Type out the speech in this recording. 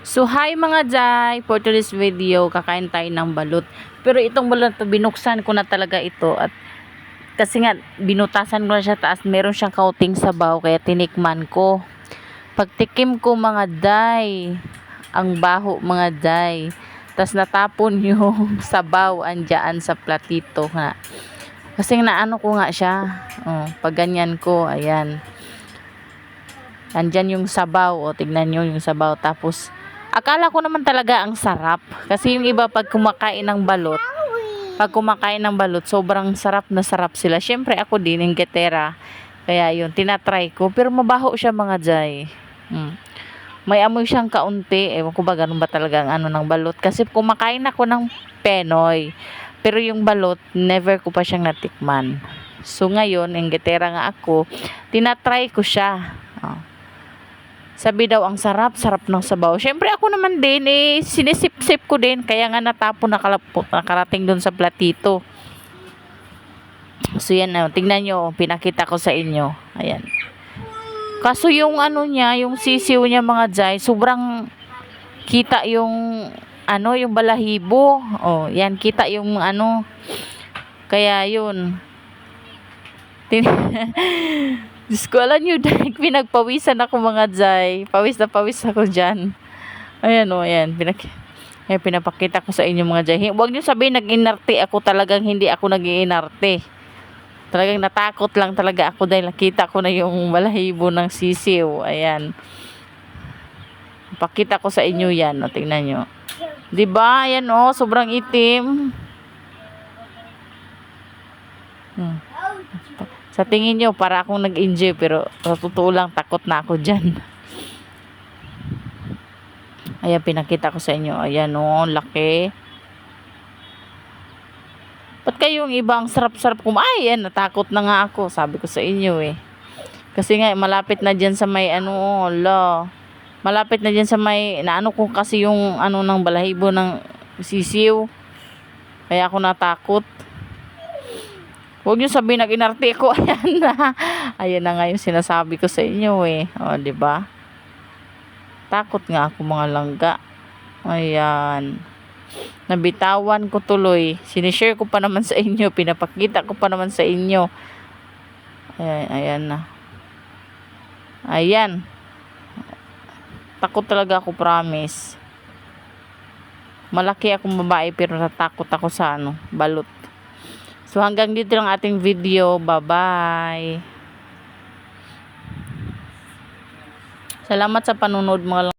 So hi mga Jai, for today's video, kakain tayo ng balut. Pero itong balut, binuksan ko na talaga ito at kasi nga binutasan ko na siya taas, meron siyang kauting sabaw kaya tinikman ko. Pagtikim ko mga Jai, ang baho mga Jai. Tas natapon yung sabaw andyan sa platito nga. Kasi naano ko nga siya. Pag ganyan ko, ayan. Andyan yung sabaw, tignan nyo yung sabaw. Tapos akala ko naman talaga ang sarap. Kasi yung iba pag kumakain ng balot, sobrang sarap na sarap sila. Syempre ako din, yung getera. Kaya yun, tinatry ko. Pero mabaho siya mga Jai. May amoy siyang kaunti. Ewan ko ba, ganun ba talaga ang ano ng balot. Kasi kumakain ako ng Penoy. Pero yung balot, never ko pa siyang natikman. So ngayon, yung getera nga ako, tinatry ko siya. Sabi daw ang sarap ng sabaw. Syempre ako naman din sinisip-sip ko din kaya nga natapon nakarating doon sa platito. So yan, tingnan nyo, pinakita ko sa inyo. Ayan. Kaso yung ano niya, yung sisiw niya mga Jai, sobrang kita yung yung balahibo. Yan kita yung kaya yun. Diyos ko, alam nyo, dahil pinagpawisan ako mga Jai. Pawis na pawis ako dyan. Ayan ayan. Pinapakita ko sa inyo mga Jai. Huwag nyo sabihin nag-inarte ako, talagang hindi ako nag-iinarte. Talagang natakot lang talaga ako dahil nakita ko na yung balahibo ng sisiw. Ayan. Pakita ko sa inyo yan. Tingnan nyo. Diba? Ayan sobrang itim. Sa tingin nyo, para akong nag-enjoy, pero sa totoo lang, takot na ako dyan. Ayan, pinakita ko sa inyo. Ayan laki. Ba't kayong ibang sarap-sarap kumain? Ayan, natakot na nga ako. Sabi ko sa inyo Kasi nga, malapit na dyan sa may malapit na dyan sa may, naano ko kasi yung ng balahibo ng sisiw. Kaya ako natakot. Huwag nyo sabihin nag-inarte ko. Ayan na. Ayan na nga yung sinasabi ko sa inyo diba? Takot nga ako mga langga. Ayan. Nabitawan ko tuloy. Sinishare ko pa naman sa inyo. Pinapakita ko pa naman sa inyo. Ayan na. Ayan. Takot talaga ako, promise. Malaki akong babae pero natakot ako sa balot. So hanggang dito lang ating video. Bye-bye. Salamat sa panunod mga